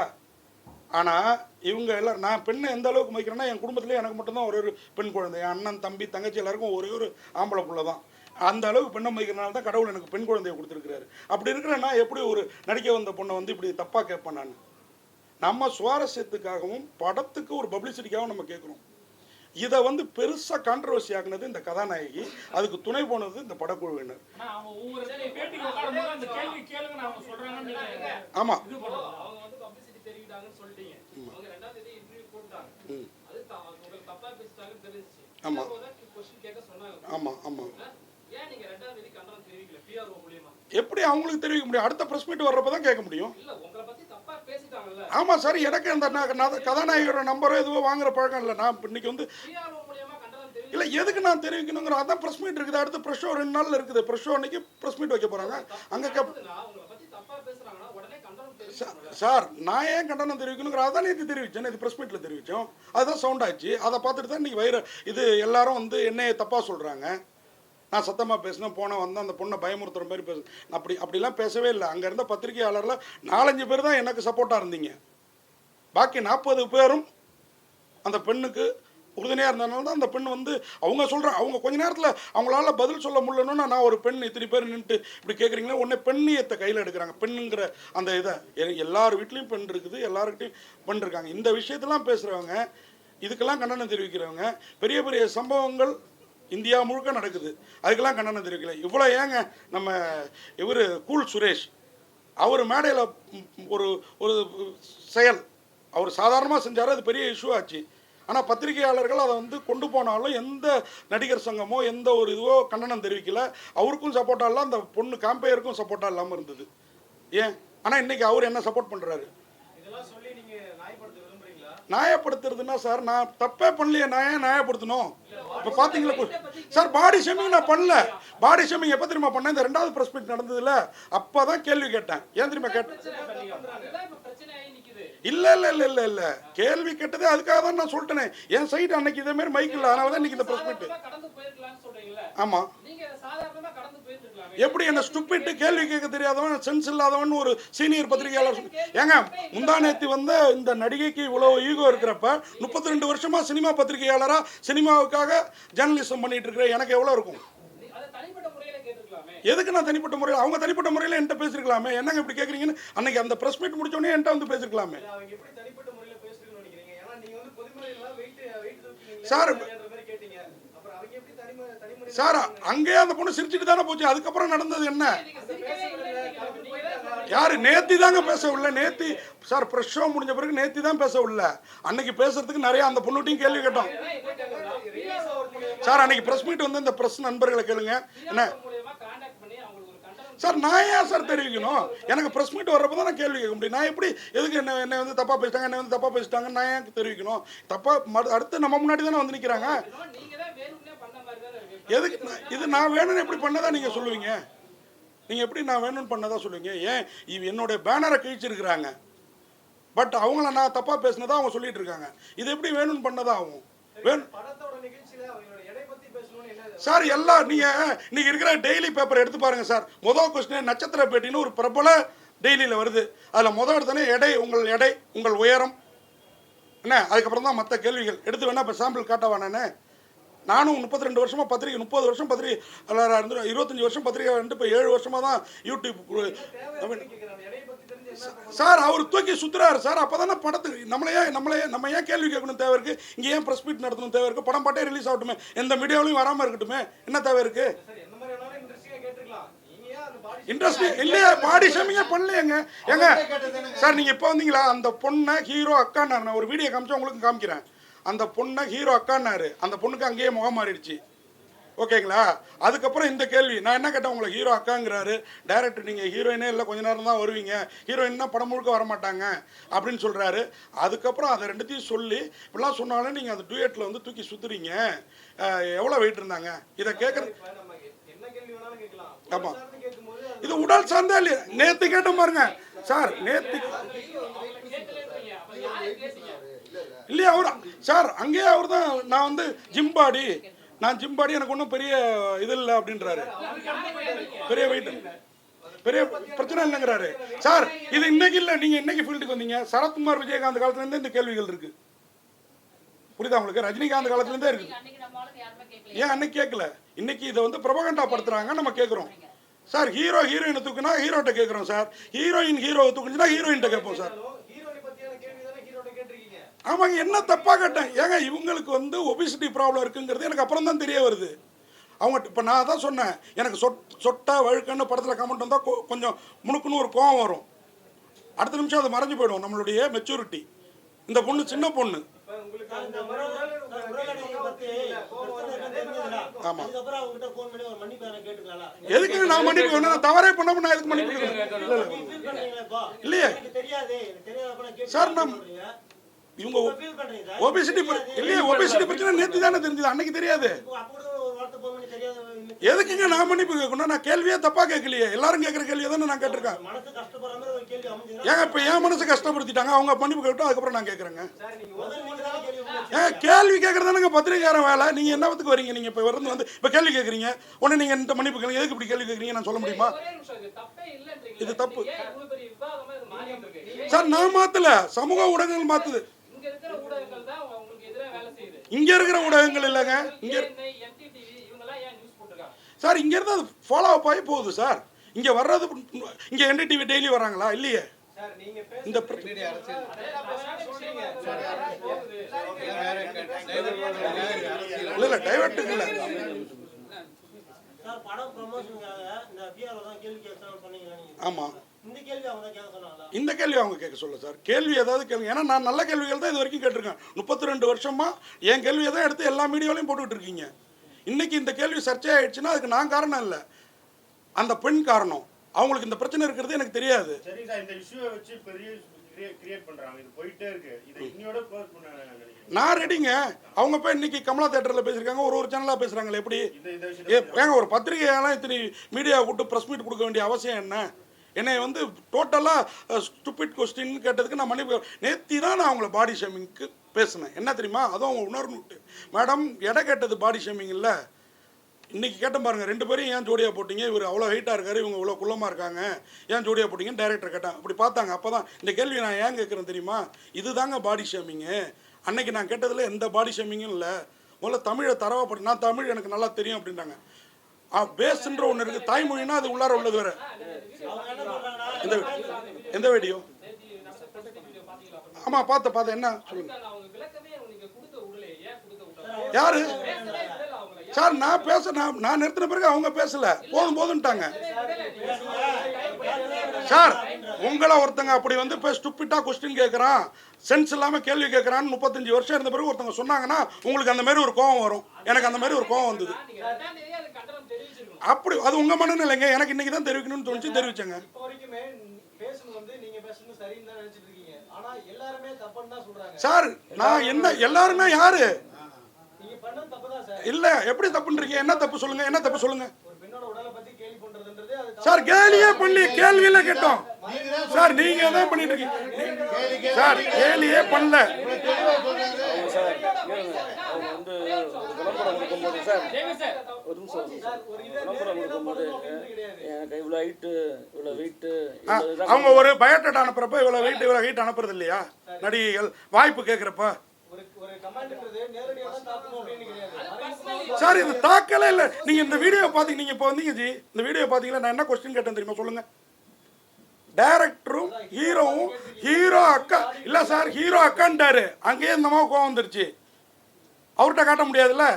[SPEAKER 1] ஆனால் இவங்க எல்லாம் நான் பெண்ணை எந்த அளவுக்கு மதிக்கிறேன்னா என் குடும்பத்திலே எனக்கு மட்டும்தான் ஒரு பெண் குழந்தை, என் அண்ணன் தம்பி தங்கச்சி எல்லாருக்கும் ஒரே ஒரு ஆம்பளை பிள்ளை தான். அந்த அளவுக்கு பெண்ணை மதிக்கிறனால தான் கடவுள் எனக்கு பெண் குழந்தையை கொடுத்துருக்கிறாரு. அப்படி இருக்கிற நான் எப்படி ஒரு நடிக்க வந்த பொண்ணை வந்து இப்படி தப்பாக கேட்பேன்? நான் நம்ம சுவாரஸ்யத்துக்காகவும் படத்துக்கு ஒரு பப்ளிசிட்டிக்காகவும் நம்ம கேட்குறோம். இதை வந்து பெருசாக கான்ட்ரவர்சி ஆகினது இந்த கதாநாயகி, அதுக்கு துணை போனது இந்த படக்குழுவினர். ஆமாம் ஆமாம் ஆமாம் ஆமாம். எப்படி அவங்களுக்கு தெரிவிக்க முடியும்? அடுத்த ப்ரெஸ் மீட் வர்றப்ப தான் கேட்க முடியும். ஆமாம் சார், எனக்கு அந்த கதாநாயகரோட நம்பரோ எதுவோ வாங்குற பழக்கம் இல்லை. நான் இன்னைக்கு வந்து இல்லை எதுக்கு நான் தெரிவிக்கணுங்கிற அதான் ப்ரெஸ் மீட் இருக்குது. அடுத்த ப்ரெஸ் ஷோ 2 நாளில் இருக்குது. ப்ரெஸ் ஷோ அன்னைக்கு ப்ரெஸ் மீட் வைக்க போகிறாங்க. அங்கே சார் நான் ஏன் கண்டனம் தெரிவிக்கணுங்கிற அதான் நேற்று தெரிவித்தேன், இது ப்ரெஸ் மீட்டில் தெரிவித்தோம். அதுதான் சவுண்ட் ஆச்சு. அதை பார்த்துட்டு தான் இன்றைக்கி இது எல்லாரும் வந்து என்னையை தப்பாக சொல்கிறாங்க. நான் சத்தமாக பேசினேன், போனேன் வந்தேன், அந்த பொண்ணை பயமுறுத்துகிற மாதிரி அப்படிலாம் பேசவே இல்லை. அங்கே இருந்த பத்திரிகையாளரில் 4-5 பேர் தான் எனக்கு சப்போர்ட்டாக இருந்தீங்க. பாக்கி 40 பேரும் அந்த பெண்ணுக்கு உறுதுணையாக இருந்ததுனால தான் அந்த பெண் வந்து அவங்க சொல்கிறாங்க. அவங்க கொஞ்ச நேரத்தில் அவங்களால பதில் சொல்ல முடியலன்னா நான் ஒரு பெண் இத்தனை பேர் நின்றுட்டு இப்படி கேட்குறீங்களே, உடனே பெண்ணியத்தை கையில் எடுக்கிறாங்க. பெண்ணுங்கிற அந்த இதை எல்லார் வீட்லேயும் பெண் இருக்குது, எல்லாருக்கிட்டையும் பெண் இருக்காங்க. இந்த விஷயத்தெல்லாம் பேசுகிறவங்க, இதுக்கெல்லாம் கண்டனம் தெரிவிக்கிறவங்க, பெரிய பெரிய சம்பவங்கள் இந்தியா முழுக்க நடக்குது. அதுக்கெல்லாம் கண்டனம் தெரிவிக்கல. இவ்வளோ ஏங்க நம்ம இவர் கூல் சுரேஷ் அவர் மேடையில் ஒரு ஒரு செயல் அவர் சாதாரணமாக செஞ்சார், அது பெரிய இஷ்யூ ஆச்சு. ஆனால் பத்திரிகையாளர்கள் அதை வந்து கொண்டு போனாலும் எந்த நடிகர் சங்கமோ எந்த ஒரு இதுவோ கண்டனம் தெரிவிக்கல. அவருக்கும் சப்போர்ட்டாக இல்லை, அந்த பொண்ணு காம்பையருக்கும் சப்போர்ட்டாக இல்லாமல் இருந்தது. ஏன்? ஆனால் இன்றைக்கி அவர் என்ன சப்போர்ட் பண்ணுறாரு? நியாயப்படுத்துறதுன்னா சார் நான் தப்பே பண்ணலையே, நான் ஏன் நியாயப்படுத்தணும்? இப்போ பார்த்தீங்களா சார், பாடி ஷேமிங் நான் பண்ணல. பாடி ஷேமிங் எப்போ தெரியுமா பண்ணேன்? இந்த 2வது ப்ரெஸ் மீட் நடந்ததுல அப்போ தான் கேள்வி கேட்டேன். ஏன் தெரியுமா கேட்டேன்? இல்லை இல்லை இல்லை இல்லை இல்லை கேள்வி கேட்டதே அதுக்காக தான் நான் சொல்லிட்டேனே. என் சைடு அன்னைக்கு இதே மாதிரி மைக் இல்லை, அதனால தான் இன்னைக்கு இந்த ப்ரெஸ் மீட். ஆமாம், எப்படி என்ன ஸ்டூபிட் கேள்வி கேட்க தெரியாதவன் சென்ஸ் இல்லாதவன் ஒரு சீனியர் பத்திரிகையாளர் ஏங்க முந்தா நேத்து வந்து இந்த நடிகைக்கு இவ்வளவு ஈகோ இருக்கிறப்ப 32 வருஷமா சினிமா பத்திரிகையாளரா சினிமாவுக்காக ஜேர்னலிசம் பண்ணிட்டு இருக்கிற எனக்கு எவ்வளவு இருக்கும்? எதுக்கு நான் தனிப்பட்ட முறையில் அவங்க தனிப்பட்ட முறையில் என்கிட்ட பேசிருக்கலாமே. என்னங்க இப்படி கேட்குறீங்கன்னு அன்னைக்கு அந்த ப்ரெஸ் மீட் முடிச்சோடனே என்கிட்ட வந்து பேசிருக்கலாமே. சார் சார் அங்கேயே அந்த பொண்ணு சிரிச்சுட்டு தானே போச்சு. அதுக்கப்புறம் நடந்தது என்ன? யாரு நேத்தி தாங்க பேசவில்லை. நேத்தி சார் ப்ரெஸ் ஷோ முடிஞ்ச பிறகு நேத்தி தான் பேசவில்லை. அன்னைக்கு பேசுறதுக்கு நிறைய அந்த பொண்ணுட்டையும் கேள்வி கேட்டோம் சார். அன்னைக்கு ப்ரெஸ் மீட் வந்து இந்த ப்ரெஸ் நண்பர்களை கேளுங்க. என்ன சார் நான் ஏன் சார் தெரிவிக்கணும்? எனக்கு ப்ரெஸ் மீட் வர்றப்போ தான் நான் கேள்வி கேட்க முடியும். நான் எப்படி எதுக்கு என்னை வந்து தப்பாக பேசிட்டாங்க, என்னை வந்து தப்பாக பேசிட்டாங்க நான் ஏன் தெரிவிக்கணும்? தப்பாக அடுத்து நம்ம முன்னாடி தானே வந்து நிற்கிறாங்க. எதுக்கு இது நான் வேணும்னு எப்படி பண்ணதா நீங்கள் சொல்லுவீங்க? நீங்கள் எப்படி நான் வேணும்னு பண்ணதா சொல்லுவீங்க? ஏன் என்னுடைய பேனரை கிழிச்சிருக்கிறாங்க, பட் அவங்கள நான் தப்பாக பேசினதா அவங்க சொல்லிட்டு இருக்காங்க. இது எப்படி வேணும்னு பண்ணதா ஆகும்? வேணும் சார். எல்லாம் நீங்க இருக்கிற டெய்லி பேப்பர் எடுத்து பாருங்க சார். முதல் கொஸ்டின் நட்சத்திர பேட்டின்னு ஒரு பிரபல டெய்லியில் வருது. அதில் முதல் எடுத்தோடனே எடை உங்கள் உயரம் என்ன, அதுக்கப்புறம் தான் மற்ற கேள்விகள் எடுத்து வேணா இப்போ சாம்பிள் காட்டவா? நானும் 32 வருஷமா பத்திரிகை 30 வருஷம் பத்திரிகை இருந்து 25 வருஷம் பத்திரிகை வந்து இப்போ 7 வருஷமா தான் யூடியூப் சார் அவர் தூக்கி சுத்துறாரு சார். அப்போதானே படத்துக்கு நம்ம ஏன் கேள்வி கேட்கணும் தேவை இருக்கு? இங்கே ஏன் ப்ரெஸ் மீட் நடத்தணும் தேவை இருக்கு? படம் பாட்டே ரிலீஸ் ஆகட்டுமே, எந்த மீடியாவிலையும் வராமல் இருக்கட்டுமே, என்ன தேவை இருக்கு? இண்டஸ்ட்ரி இல்லையா? பாடி ஷேமிங்கே பண்ணலையேங்க. ஏங்க சார் நீங்கள் இப்போ வந்தீங்களா? அந்த பொண்ணை ஹீரோ அக்கான்னு நான் ஒரு வீடியோ காமிச்சா உங்களுக்கு காமிக்கிறேன். அந்த பொண்ணை ஹீரோ அக்கான்னாரு, அந்த பொண்ணுக்கு அங்கேயே முகம் மாறிடுச்சு. ஓகேங்களா? அதுக்கப்புறம் இந்த கேள்வி நான் என்ன கேட்டேன், உங்களை ஹீரோ அக்காங்கிறாரு டைரக்டர், நீங்கள் ஹீரோயினே இல்லை கொஞ்ச நேரம் தான் வருவீங்க, ஹீரோயின்னா படம் முழுக்க வரமாட்டாங்க அப்படின்னு சொல்கிறாரு. அதுக்கப்புறம் அதை ரெண்டுத்தையும் சொல்லி இப்படிலாம் சொன்னாலும் நீங்கள் அந்த டூயட்டில் வந்து தூக்கி சுற்றுறீங்க. எவ்வளோ வெயிட் இருந்தாங்க இதை கேட்குறது? ஆமாம், இது உடல் சார்ந்தா இல்லையா? நேற்று கேட்டோம் பாருங்க சார், நேற்று இல்லையா அவர் சார் அங்கேயே அவர் தான் நான் வந்து ஜிம்பாடி எனக்கு ஒன்றும் பெரிய இது இல்லை அப்படின்றாரு. பெரிய வெயிட் பெரிய பிரச்சனை இல்லைங்கிறாரு சார். இது இன்னைக்கு இல்லை, நீங்கள் இன்னைக்கு ஃபீல்டுக்கு வந்தீங்க. சரத்குமார் விஜயகாந்த் காலத்துலேருந்தே இந்த கேள்விகள் இருக்கு. புரியுதா உங்களுக்கு? ரஜினிகாந்த் காலத்துலேருந்தே இருக்கு. ஏன் அன்னைக்கு கேட்கல? இன்னைக்கு இதை வந்து பிரபகண்டா படுத்துறாங்க, நம்ம கேட்குறோம் சார். ஹீரோயினை தூக்குனா ஹீரோட்ட கேட்குறோம் சார். ஹீரோவை தூக்குச்சுன்னா ஹீரோயின்ட்ட கேட்போம் சார். ஆமாங்க, என்ன தப்பாக கேட்டேன்? ஏங்க இவங்களுக்கு வந்து ஒபிசிட்டி ப்ராப்ளம் இருக்குங்கிறது எனக்கு அப்புறம் தான் தெரிய வருது. அவங்க இப்போ நான் தான் சொன்னேன், எனக்கு சொட்டா வழுக்கன்னு படத்தில் கமெண்ட் வந்தால் கொஞ்சம் முணுக்குன்னு ஒரு கோவம் வரும். அடுத்த நிமிஷம் அது மறைஞ்சு போயிடும் நம்மளுடைய மெச்சூரிட்டி. இந்த பொண்ணு சின்ன பொண்ணு. ஆமாம், எதுக்கு நான் மன்னிப்பு வேணும்? நான் தவறே பண்ணாம நான் எதுக்கு மன்னிப்பு இல்லையே சார்? நான் இவங்க ஒபிசிட்டி இல்லையே, ஒபிசிட்டி பிரச்சனை நேற்று தானே தெரிஞ்சது, அன்னைக்கு தெரியாது. எதுக்குங்க நான் மன்னிப்பு கேட்கணும்? நான் கேள்வியே தப்பா கேட்கலையே, எல்லாரும் கேட்குற கேள்வியை தானே நான் கேட்டிருக்கேன். ஏங்க இப்போ என் மனசு கஷ்டப்படுத்திட்டாங்க, அவங்க மன்னிப்பு கேட்டோம், அதுக்கப்புறம் நான் கேட்குறேங்க. ஏன் கேள்வி கேட்கறதானுங்க பத்திரிகையாரன் வேலை? நீங்கள் என்னத்துக்கு வரீங்க? நீங்கள் இப்போ வந்து இப்போ கேள்வி கேட்குறீங்க, உடனே நீங்கள் என்கிட்ட மன்னிப்பு கேட்குறீங்க. எதுக்கு இப்படி கேள்வி கேட்குறீங்க நான் சொல்ல முடியுமா? இது தப்பு சார். நான் மாத்தல, சமூக ஊடகங்கள் மாத்துது. இங்க இருக்கிற ஊடகங்கள் இல்லைங்க, இங்க சார் இங்க இருந்து அது ஃபாலோ அப் ஆகி போகுது சார். இங்க வர்றது இங்க NDTV டெய்லி வராங்களா? இல்லையே. இந்த பிரச்சனை இல்லை டைவர்ட்டுக்கு இல்லை.
[SPEAKER 5] சார் படம் ப்ரமோஷனுக்காக இந்த பிஆர்ஓ தான் கேள்வி கேட்கணும்னு சொன்னீங்களா நீங்க?
[SPEAKER 1] ஆமாம்,
[SPEAKER 5] இந்த கேள்வி அவங்க தான் கேட்க சொன்னாங்களா?
[SPEAKER 1] இந்த கேள்வி அவங்க கேட்க சொல்ல சார். கேள்வி ஏதாவது கேள்வி, ஏன்னா நான் நல்ல கேள்விகள் தான் இது வரைக்கும் கேட்டிருக்கேன். 32 வருஷமா என் கேள்வியை தான் எடுத்து எல்லா மீடியாவிலையும் போட்டுக்கிட்டு இருக்கீங்க. இன்னைக்கு இந்த கேள்வி சர்ச்சையாயிடுச்சுன்னா அதுக்கு நான் காரணம் இல்லை, அந்த பெண் காரணம். அவங்களுக்கு இந்த பிரச்சனை இருக்கிறது எனக்கு தெரியாது.
[SPEAKER 3] சரி சார், இந்த இஷ்யூவை வச்சு பெரிய கிரியேட் பண்றாங்க, இது போயிட்டே இருக்கு. இதை இன்னையோட க்ளோஸ் பண்ண நினைக்கிறேன்.
[SPEAKER 1] நான் ரெடிங்க. அவங்க போய் இன்னைக்கு கமலா தேட்டரில் பேசியிருக்காங்க, ஒரு சேனலாக பேசுகிறாங்களே எப்படி?
[SPEAKER 3] இந்த விஷயத்தை
[SPEAKER 1] ஏங்க ஒரு பத்திரிகையாலாம் இத்தனை மீடியா கூப்பிட்டு ப்ரெஸ் மீட் கொடுக்க வேண்டிய அவசியம் என்ன? என்னை வந்து டோட்டலாக ஸ்டூபிட் கொஸ்டின் கேட்டதுக்கு நான் மன்னிப்பு. நேற்று தான் நான் அவங்கள பாடி ஷேமிங்க்கு பேசினேன். என்ன தெரியுமா? அதுவும் அவங்க உணர்ந்துட்டு, மேடம் எடை கேட்டது பாடி ஷேமிங் இல்லை. இன்றைக்கி கேட்டேன் பாருங்கள், 2 பேரும் ஏன் ஜோடியாக போட்டிங்க? இவர் அவ்வளோ ஹைட்டாக இருக்காரு, இவங்க இவ்வளோ குள்ளமாக இருக்காங்க, ஏன் ஜோடியாக போட்டிங்கன்னு டைரக்டர் கேட்டேன். அப்படி பார்த்தாங்க. அப்போ தான் இந்த கேள்வி நான் ஏன் கேட்குறேன் தெரியுமா? இது தாங்க பாடி ஷேமிங்கு. அன்னைக்கு நான் கேட்டதில் எந்த பாடி ஷேமிங்கும் இல்லை. முதல்ல தமிழை தரவா படி, நான் தமிழ் எனக்கு நல்லா தெரியும் அப்படின்றாங்க. பேஸ்ன்ற ஒன்று இருக்குது, தாய்மொழினா அது உள்ளார உள்ளது வேறு. எந்த எந்த வீடியோ? ஆமாம் பார்த்தேன். என்ன சொல்லுங்க யாரு சார்? நான் நிறுத்தின பிறகு அவங்க பேசல, போதும்ட்டாங்க சார். உங்களை ஒருத்தங்க அப்படி வந்து இப்போ ஸ்டூபிட்டா கொஸ்டின் கேட்குறான், சென்ஸ் இல்லாமல் கேள்வி கேட்குறான்னு 35 வருஷம் இருந்த பிறகு ஒருத்தங்க சொன்னாங்கன்னா உங்களுக்கு அந்த மாதிரி ஒரு கோவம் வரும். எனக்கு அந்த மாதிரி ஒரு கோவம் வந்தது. அப்படி அது உங்க மனநிலைங்க. எனக்கு இன்னைக்கு தான் தெரிவிக்கணும்னு தோணுச்சு, தெரிவிச்சேங்க. சார் நான் என்ன, எல்லாருமே யாரு இல்ல எப்படி தப்புன்றீங்க? என்ன தப்பு சொல்லுங்க, என்ன தப்பு சொல்லுங்க சார்? கேலியே பண்ணி கேள்வியில கேட்டோம் சார். நீங்க தான் பண்ணிட்டு இருக்கீங்க சார், கேலியே பண்ணல. அவங்க ஒரு பயோடேட்டா அனுப்புறப்ப இவ்வளவு வெயிட் இவ்வளவு ஹைட் அனுப்புறது இல்லையா நடிகைகள்? வாய்ப்பு கேட்கிறப்ப சார் இது தாக்கலே இல்லை. நீங்க இந்த வீடியோ பாத்தீங்க, நீங்க இப்போ வந்தீங்க ஜி, இந்த வீடியோ பாத்தீங்களா? நான் என்ன கொஸ்டின் கேட்டேன் தெரியுமா? சொல்லுங்க. டைரக்டரும் ஹீரோவும், ஹீரோ அக்கா இல்ல சார், ஹீரோ அக்கான்ட்டாரு. அங்கேயே இந்த மாதிரி கோவம் வந்துருச்சு. அவர்கிட்ட காட்ட முடியாதுல்ல,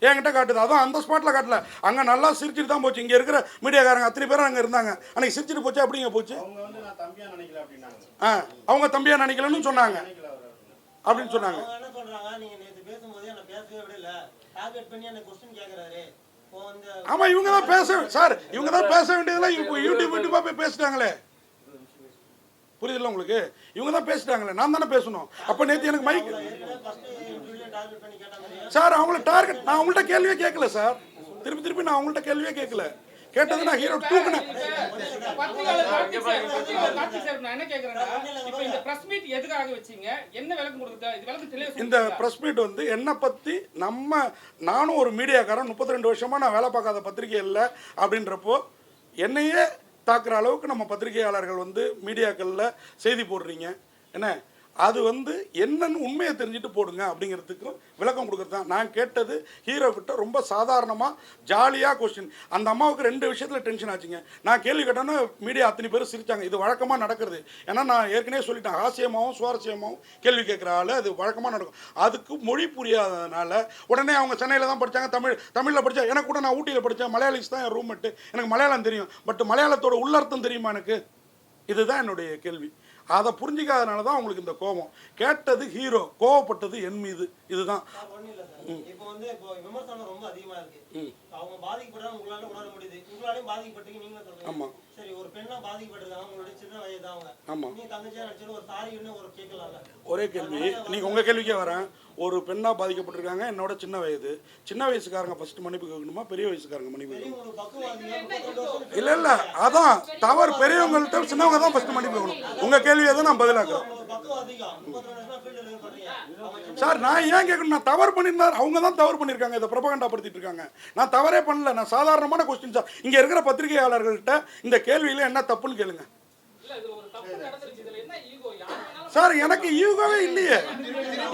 [SPEAKER 1] என்கிட்ட காட்டுது. அதுவும் அந்த ஸ்பாட்ல காட்டல, அங்க நல்லா சிரிச்சுட்டு தான் போச்சு. இங்க இருக்கிற மீடியாக்காரங்க அத்தனை பேரும் அங்க இருந்தாங்க. அன்னைக்கு சிரிச்சுட்டு போச்சு. அப்படிங்க போச்சு. அவங்க தம்பியா நினைக்கலன்னு சொன்னாங்க அப்படின்னு சொன்னாங்க. ஆமா இவங்க தான் பேச சார், இவங்க தான் பேச வேண்டியதெல்லாம் யூடியூபா போய் பேசிட்டாங்களே. புரியுதுல்ல உங்களுக்கு? இவங்க தான் பேசிட்டாங்களே, நான் தானே பேசணும். அப்ப நேற்று எனக்கு மைக் சார் அவங்கள டார்கெட், நான் அவங்கள்ட்ட கேள்வியே கேட்கல சார். திருப்பி நான் அவங்கள்ட்ட கேள்வியே கேட்கல. கேட்டது நான் ஹீரோ தூக்குனேன். இந்த பிரஸ் மீட் வந்து என்னை பற்றி நானும் ஒரு மீடியாக்காரன், 32 வருஷமா நான் வேலை பார்க்காத பத்திரிகை இல்லை அப்படின்றப்போ என்னையே தாக்குற அளவுக்கு நம்ம பத்திரிகையாளர்கள் வந்து மீடியாக்களில் செய்தி போடுறீங்க. என்ன அது வந்து என்னன்னு உண்மையை தெரிஞ்சுட்டு போடுங்க அப்படிங்கிறதுக்கும் விளக்கம் கொடுக்குறது தான். நான் கேட்டது ஹீரோ கிட்ட ரொம்ப சாதாரணமாக ஜாலியாக கொஸ்டின். அந்த அம்மாவுக்கு 2 விஷயத்தில் டென்ஷன் ஆச்சுங்க. நான் கேள்வி கேட்டோன்னா மீடியா அத்தனை பேர் சிரித்தாங்க. இது வழக்கமாக நடக்கிறது. ஏன்னா நான் ஏற்கனவே சொல்லிட்டேன், ஹாஸ்யமாகவும் சுவாரஸ்யமாகவும் கேள்வி கேட்குற ஆள் அது வழக்கமாக நடக்கும். அதுக்கு மொழி புரியாததுனால உடனே அவங்க சென்னையில் தான் படித்தாங்க, தமிழில் படித்தா. எனக்கு கூட நான் ஊட்டியில் படித்தேன், மலையாளிஸ் தான் என் ரூம்மேட்டு, எனக்கு மலையாளம் தெரியும். பட் மலையாளத்தோட உள்ளர்த்தம் தெரியுமா எனக்கு? இதுதான் என்னுடைய கேள்வி. அதை புரிஞ்சிக்காதனால தான் உங்களுக்கு இந்த கோபம். கேட்டது ஹீரோ, கோவப்பட்டது என் மீது. இதுதான்.
[SPEAKER 5] இப்போ வந்து விமர்சனம் ரொம்ப அதிகமா இருக்கு. அவங்க பாதிக்கப்படுறாங்க, உங்களால உணர முடியுது. உங்களாலையும் பாதிக்கப்பட்டீங்க, நீங்களும் சொல்றீங்க. ஆமா சரி, ஒரு பெண்ணா பாதிக்கப்பட்டிருக்காங்க, உங்களோட சின்ன வயது தான் அவங்க. ஆமா நீங்க தங்கச்சியா நினைச்சு ஒரு சாரின்னு ஒரு கேட்கலாம்ல. ஒரே கேள்வி,
[SPEAKER 1] நீங்க உங்க கேள்விக்கே வரேன். ஒரு பெண்ணா பாதிக்கப்பட்டிருக்காங்க, என்னோட சின்ன வயசுக்காரங்க ஃபர்ஸ்ட் மன்னிப்பு கேட்கணுமா, பெரிய வயசுக்காரங்க மன்னிப்பு கேட்கணும்? இல்ல அதான் தவறு. பெரியவங்கள்ட்ட சின்னவங்க தான் ஃபர்ஸ்ட் மன்னிப்பு கேட்கணும். உங்க கேள்வியை தான் நான் பதிலாக்குறேன் சார். நான் ஏன் கேட்கணும்? நான் தவறு பண்ணியிருந்தேன், அவங்க தான் தவறு பண்ணியிருக்காங்க, இதை ப்ரொபகண்டா படுத்திட்டு இருக்காங்க. நான் தவறே பண்ணல, நான் சாதாரணமான கொஸ்டின் சார். இங்க இருக்கிற பத்திரிகையாளர்கள்ட்ட இந்த கேள்வியில என்ன தப்புன்னு கேளுங்க சார் எனக்கு ஈகோவே இல்லையே.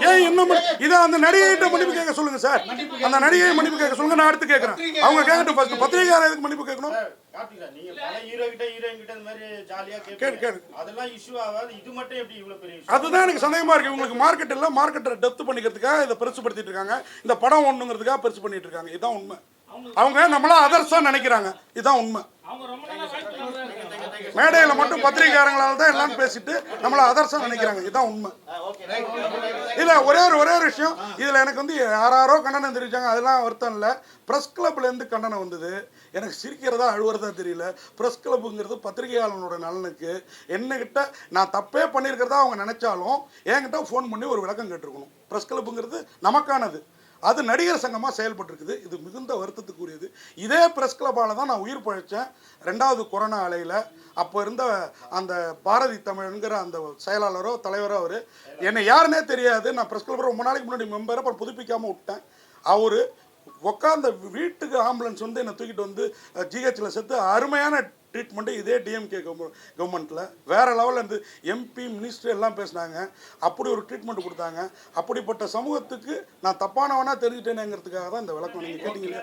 [SPEAKER 1] ஏன் என்ன இதை அந்த நடிகைகிட்ட மன்னிப்பு கேட்க சொல்லுங்க சார். அந்த நடிகை மன்னிப்பு கேட்க சொல்லுங்க, நான் அடுத்து கேட்கறேன். அவங்க கேட்கட்டும் ஃபர்ஸ்ட். பத்திரிகையாளர் எதுக்கு மன்னிப்பு கேட்கணும்?
[SPEAKER 3] நீங்க பல ஹீரோ கிட்ட ஹீரோயின் கிட்ட இந்த மாதிரி ஜாலியா கேட்க அதெல்லாம் இஷ்யூ ஆகாது. இது மட்டும் எப்படி இவ்வளவு பெரிய இஷ்யூ?
[SPEAKER 1] அதுதான் எனக்கு சந்தேகமா இருக்கு. உங்களுக்கு மார்க்கெட் இல்ல, மார்க்கெட்டை டெப்த் பண்ணிக்கிறதுக்காக இதை பெருசுப்படுத்திட்டு இருக்காங்க. இந்த படம் ஒண்ணுங்கிறதுக்காக பெருசு பண்ணிட்டு இருக்காங்க. இதுதான் உண்மை. அவங்க நம்மள அதர்ஸா நினைக்கிறாங்க. இதுதான் உண்மை. மேடையில மட்டும் பத்திரிகையாளர்களால தான் எல்லாம் பேசிட்டு நம்மள அதர்ஸா நினைக்கிறாங்க. இதுதான் உண்மை. இல்ல ஒரே ஒரு விஷயம், இதுல எனக்கு வந்து யாரோ கண்டனம் தெரிவிச்சாங்க. அதெல்லாம் வருத்தம் இல்லை. பிரஸ் கிளப்ல இருந்து கண்டனம் வந்தது. எனக்கு சிரிக்கிறதா அழுவுறதா தெரியல. பிரஸ் கிளப்புங்கிறது பத்திரிகையாளனோட நலனுக்கு. என்னகிட்ட நான் தப்பே பண்ணியிருக்கிறதா அவங்க நினைச்சாலும் என்கிட்ட ஃபோன் பண்ணி ஒரு விளக்கம் கேட்டிருக்கணும். பிரஸ் கிளப்புங்கிறது நமக்கானது. அது நடிகர் சங்கமாக செயல்பட்டுருக்குது. இது மிகுந்த வருத்தத்துக்குரியது. இதே பிரஸ் கிளப்பால் தான் நான் உயிர் பழைச்சேன் 2வது கொரோனா அலையில். அப்போ இருந்த அந்த பாரதி தமிழ்ங்கிற அந்த செயலாளரோ தலைவரோ அவர் என்னை யாருன்னே தெரியாது. நான் பிரஸ் கிளப் ரொம்ப நாளைக்கு முன்னாடி மெம்பர், அப்புறம் புதுப்பிக்காமல் விட்டேன். அவர் உட்காந்த வீட்டுக்கு ஆம்புலன்ஸ் வந்து என்னை தூக்கிட்டு வந்து ஜிஹெச்சில் சேர்த்து அருமையான ட்ரீட்மெண்ட்டு இதே டிஎம்கே கவர்மெண்ட்டில் வேறு லெவலில் இருந்து எம்பி மினிஸ்டர் எல்லாம் பேசினாங்க. அப்படி ஒரு ட்ரீட்மெண்ட் கொடுத்தாங்க. அப்படிப்பட்ட சமூகத்துக்கு நான் தப்பானவனா தெரிஞ்சுட்டேனேங்கிறதுக்காக தான் இந்த விளக்கம் நீங்கள் கேட்டீங்களே.